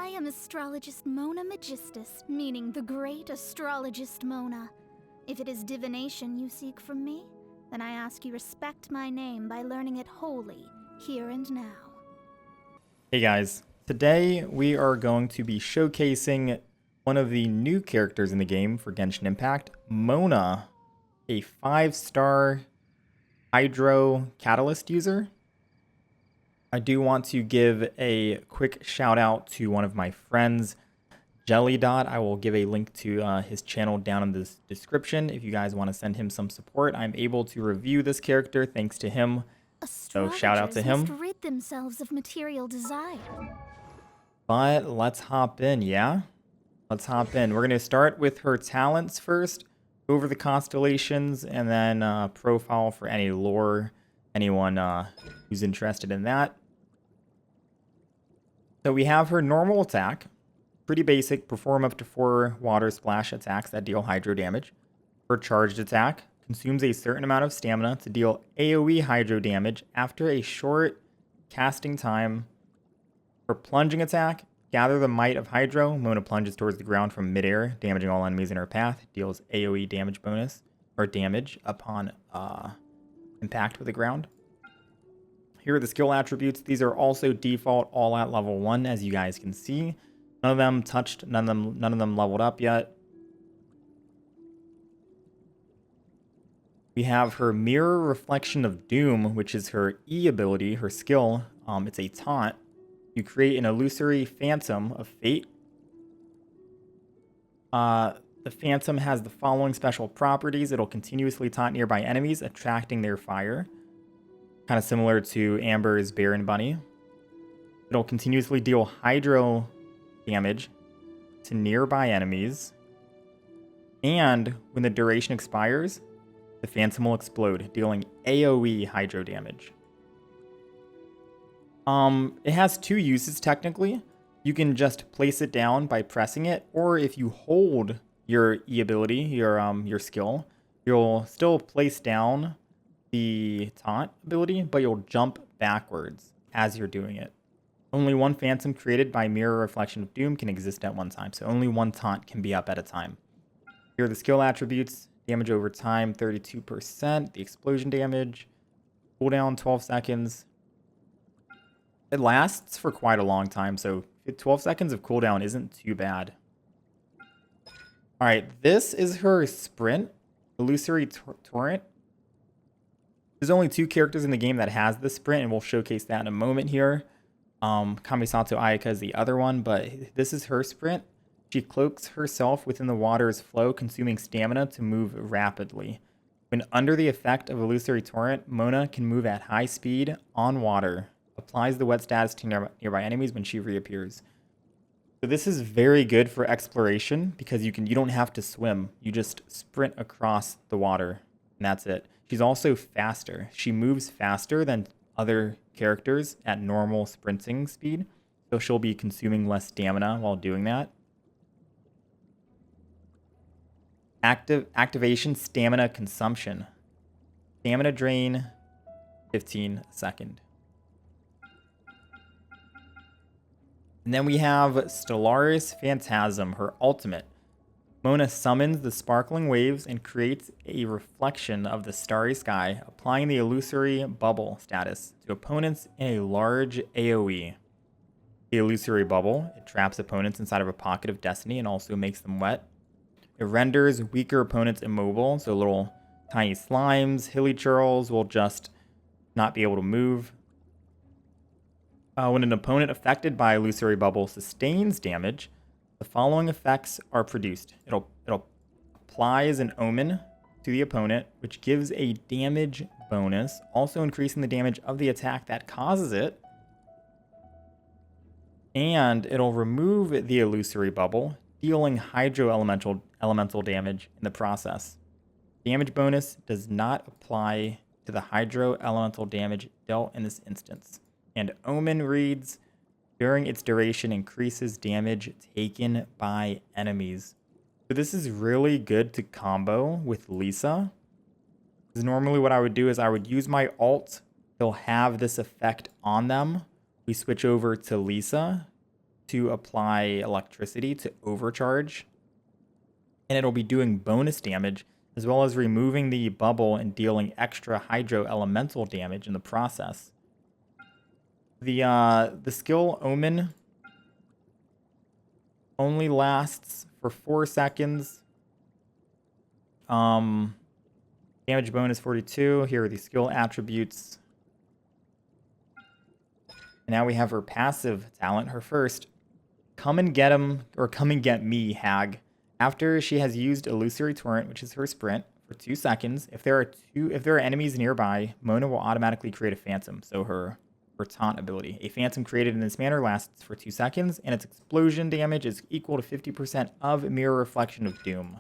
I am astrologist Mona Magistus, meaning the great astrologist Mona. If it is divination you seek from me, then I ask you respect my name by learning it wholly, here and now. Hey guys, today we are going to be showcasing one of the new characters in the game for Genshin Impact, Mona, a 5-star Hydro Catalyst user. I do want to give a quick shout out to one of my friends, Jellydot. I will give a link to his channel down in the description if you guys want to send him some support. I'm able to review this character thanks to him, so shout out to him. Must rid themselves of material desire. But let's hop in, yeah? Let's hop in. We're going to start with her talents first, go over the constellations, and then profile for any lore, anyone who's interested in that. So we have her normal attack, pretty basic, perform up to 4 water splash attacks that deal hydro damage. Her charged attack consumes a certain amount of stamina to deal AoE hydro damage after a short casting time. Her plunging attack, gather the might of hydro. Mona plunges towards the ground from midair, damaging all enemies in her path. Deals AoE damage bonus, or damage upon impact with the ground. Here are the skill attributes. These are also default all at level 1, as you guys can see. None of them touched, none of them leveled up yet. We have her Mirror Reflection of Doom, which is her E ability, her skill. It's a taunt. You create an illusory phantom of fate. The phantom has the following special properties. It'll continuously taunt nearby enemies, attracting their fire. Kind of similar to Amber's Baron Bunny. It'll continuously deal hydro damage to nearby enemies. And when the duration expires, the phantom will explode, dealing AoE hydro damage. It has 2 uses technically. You can just place it down by pressing it, or if you hold your E ability, your skill, you'll still place down the taunt ability, but you'll jump backwards as you're doing it. Only one phantom created by Mirror Reflection of Doom can exist at one time, so only one taunt can be up at a time. Here are the skill attributes. Damage over time, 32%. The explosion damage. Cooldown, 12 seconds. It lasts for quite a long time, so 12 seconds of cooldown isn't too bad. Alright, this is her sprint. Illusory Torrent. There's only 2 characters in the game that has this sprint, and we'll showcase that in a moment here. Kamisato Ayaka is the other one, but this is her sprint. She cloaks herself within the water's flow, consuming stamina to move rapidly. When under the effect of Illusory Torrent, Mona can move at high speed on water. Applies the wet status to nearby enemies when she reappears. So this is very good for exploration because you don't have to swim. You just sprint across the water, and that's it. She's also faster. She moves faster than other characters at normal sprinting speed, so she'll be consuming less stamina while doing that. Activation stamina consumption. Stamina drain, 15 seconds. And then we have Stellaris Phantasm, her ultimate. Mona summons the sparkling waves and creates a reflection of the starry sky, applying the illusory bubble status to opponents in a large AoE. The illusory bubble, it traps opponents inside of a pocket of destiny and also makes them wet. It renders weaker opponents immobile, so little tiny slimes, hilly churls will just not be able to move. When an opponent affected by illusory bubble sustains damage, the following effects are produced. It'll applies an omen to the opponent, which gives a damage bonus, also increasing the damage of the attack that causes it. And it'll remove the illusory bubble, dealing hydro elemental damage in the process. Damage bonus does not apply to the hydro elemental damage dealt in this instance. And omen reads, during its duration increases damage taken by enemies. So this is really good to combo with Lisa. Because normally what I would do is I would use my ult. They'll have this effect on them. We switch over to Lisa. to apply electricity to overcharge. And it'll be doing bonus damage, as well as removing the bubble and dealing extra hydro elemental damage in the process. The skill Omen only lasts for 4 seconds. Damage bonus 42. Here are the skill attributes. And now we have her passive talent, her first. Come and get him, or come and get me, Hag. After she has used Illusory Torrent, which is her sprint, for 2 seconds, if there are enemies nearby, Mona will automatically create a phantom. So her Taunt ability. A phantom created in this manner lasts for 2 seconds, and its explosion damage is equal to 50% of Mirror Reflection of Doom.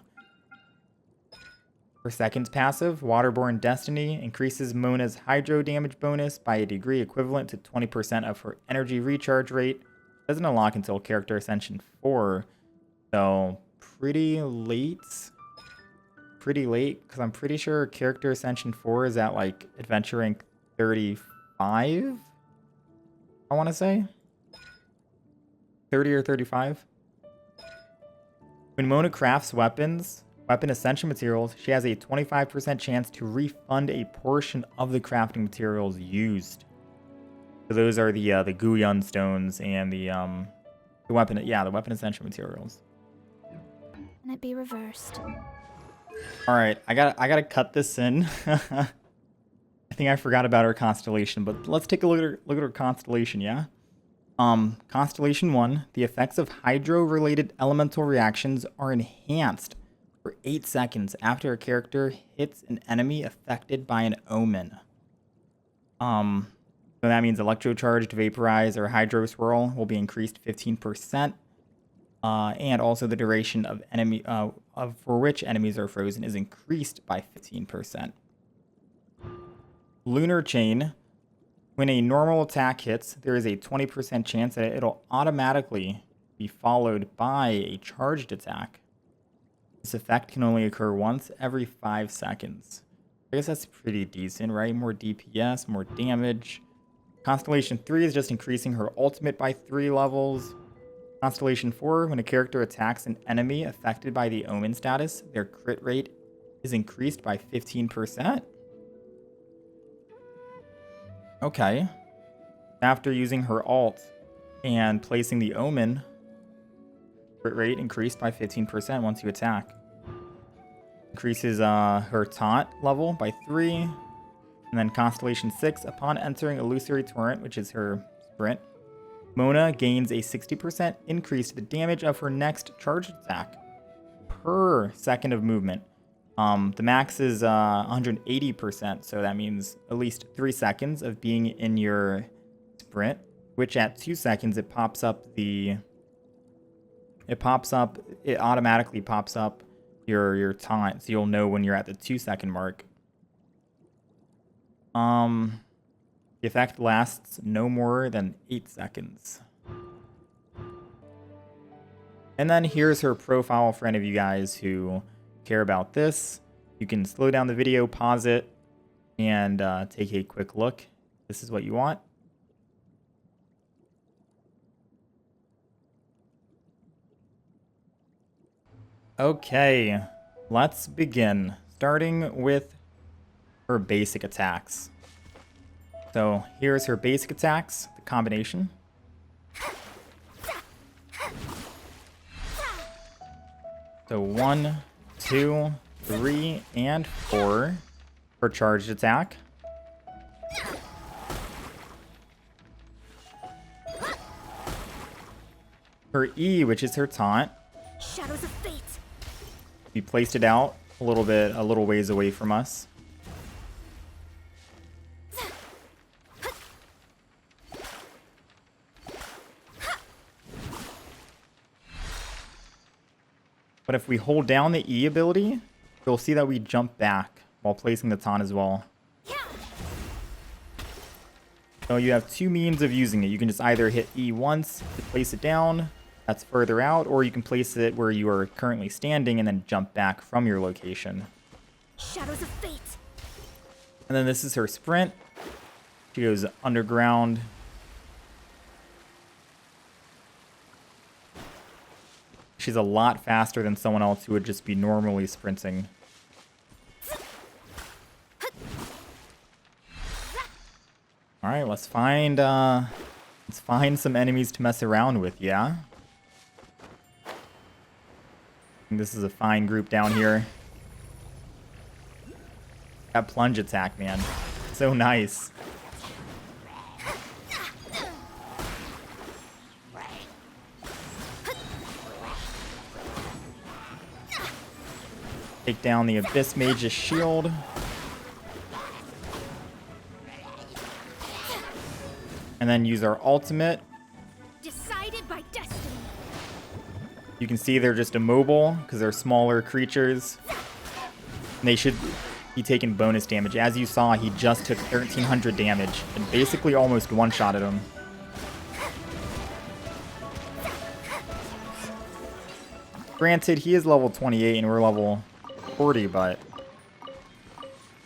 Her second passive, Waterborne Destiny, increases Mona's hydro damage bonus by a degree equivalent to 20% of her energy recharge rate. Doesn't unlock until Character Ascension 4, so pretty late, because I'm pretty sure Character Ascension 4 is at like Adventure Rank 35, I want to say 30 or 35. When Mona crafts weapon essential materials, she has a 25% chance to refund a portion of the crafting materials used. So those are the Guyon stones and the weapon essential materials. Can it be reversed? All right, I gotta cut this in. I think I forgot about her constellation, but let's take a look at her constellation, yeah? Constellation 1, the effects of hydro-related elemental reactions are enhanced for 8 seconds after a character hits an enemy affected by an omen. So that means electrocharged, vaporize, or hydro swirl will be increased 15%. And also the duration of for which enemies are frozen is increased by 15%. Lunar Chain. When a normal attack hits, there is a 20% chance that it'll automatically be followed by a charged attack. This effect can only occur once every 5 seconds. I guess that's pretty decent, right? More DPS, more damage. Constellation 3 is just increasing her ultimate by 3 levels. Constellation 4, when a character attacks an enemy affected by the Omen status, their crit rate is increased by 15%. Okay. After using her ult and placing the Omen, crit rate increased by 15% once you attack. Increases her taunt level by 3. And then Constellation 6, upon entering Illusory Torrent, which is her sprint, Mona gains a 60% increase to the damage of her next charged attack per second of movement. The max is 180%, so that means at least 3 seconds of being in your sprint, which at 2 seconds it automatically pops up your taunt, so you'll know when you're at the 2 second mark. The effect lasts no more than 8 seconds. And then here's her profile for any of you guys who care about this. You can slow down the video, pause it, and take a quick look. This is what you want. Okay, let's begin. Starting with her basic attacks. So here's her basic attacks, the combination. So 1, 2, 3, and 4 for charged attack. Her E, which is her taunt. Shadows of fate. We placed it out a little ways away from us. But if we hold down the E ability, you'll see that we jump back while placing the taunt as well. So you have 2 means of using it. You can just either hit E once to place it down, that's further out, or you can place it where you are currently standing and then jump back from your location. Shadows of fate. And then this is her sprint. She goes underground. she's a lot faster than someone else who would just be normally sprinting. All right, let's find some enemies to mess around with, yeah? I think this is a fine group down here. That plunge attack, man. So nice. Take down the Abyss Mage's shield. And then use our ultimate. Decided by destiny. You can see they're just immobile because they're smaller creatures. And they should be taking bonus damage. As you saw, he just took 1,300 damage and basically almost one-shotted him. Granted, he is level 28 and we're level 40, but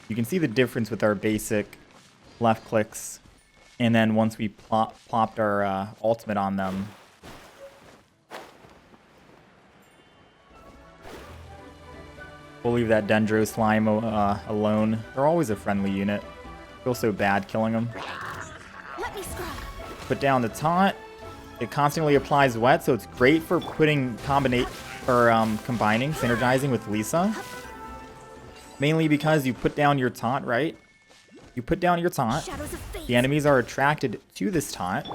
you can see the difference with our basic left clicks. And then once we plopped our ultimate on them. We'll leave that Dendro slime alone. They're always a friendly unit. Feel so bad killing them. Let me scrub. Put down the taunt. It constantly applies wet, so it's great for putting combining, synergizing with Lisa. Mainly because you put down your taunt, right? You put down your taunt. The enemies are attracted to this taunt.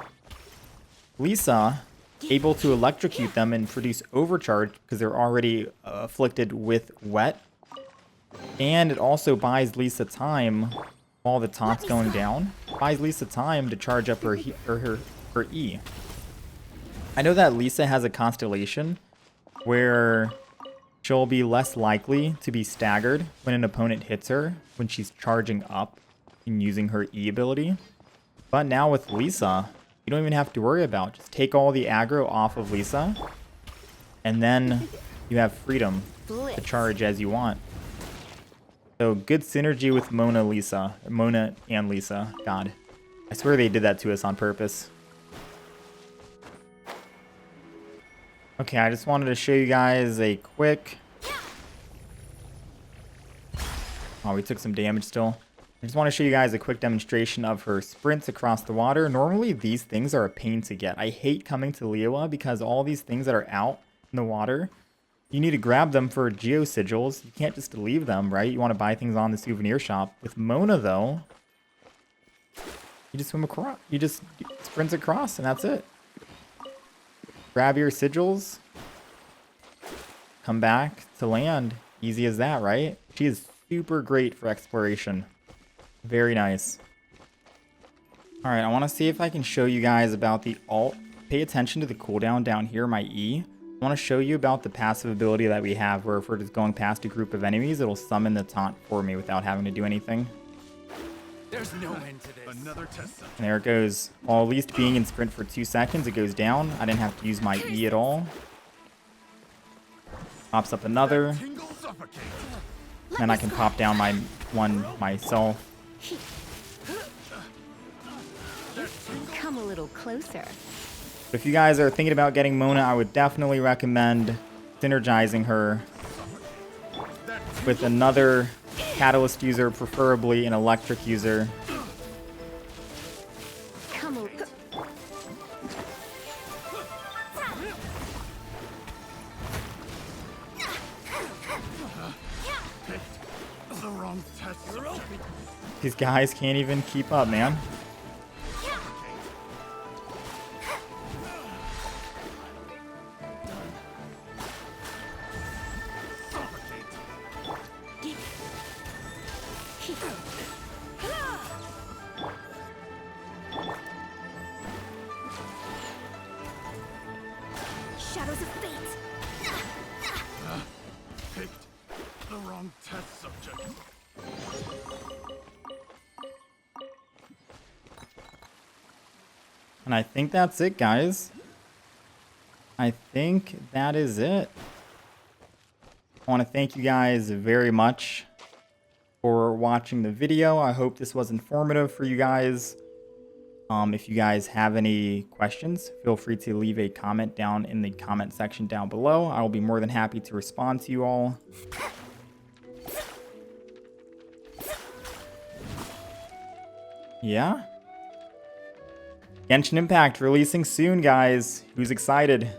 Lisa, able to electrocute them and produce overcharge because they're already afflicted with wet. And it also buys Lisa time while the taunt's going down. Buys Lisa time to charge up her E. I know that Lisa has a constellation where she'll be less likely to be staggered when an opponent hits her when she's charging up and using her E ability. But now with Lisa, you don't even have to worry about it. Just take all the aggro off of Lisa, and then you have freedom to charge as you want. So good synergy with Mona and Lisa. God, I swear they did that to us on purpose. Okay, I just wanted to show you guys a quick... Oh, we took some damage still. I just want to show you guys a quick demonstration of her sprints across the water. Normally, these things are a pain to get. I hate coming to Liyue because all these things that are out in the water, you need to grab them for geo sigils. You can't just leave them, right? You want to buy things on the souvenir shop. With Mona, though, you just swim across. You just sprint across, and that's it. Grab your sigils. Come back to land. Easy as that, right? She is super great for exploration. Very nice. Alright, I want to see if I can show you guys about the ult. Pay attention to the cooldown down here, my E. I want to show you about the passive ability that we have, where if we're just going past a group of enemies, it'll summon the taunt for me without having to do anything. There's no end to this. Another test. And there it goes. While at least being in sprint for 2 seconds, it goes down. I didn't have to use my E at all. Pops up another. Then I can pop down my one myself. Come a little closer. If you guys are thinking about getting Mona, I would definitely recommend synergizing her with another catalyst user, preferably an electric user. Come a The wrong test. These guys can't even keep up, man. Shadows of fate. Picked the wrong test subject. And I think that's it, guys. I think that is it. I want to thank you guys very much for watching the video. I hope this was informative for you guys. If you guys have any questions, feel free to leave a comment down in the comment section down below. I will be more than happy to respond to you all. Yeah. Genshin Impact releasing soon, guys. Who's excited?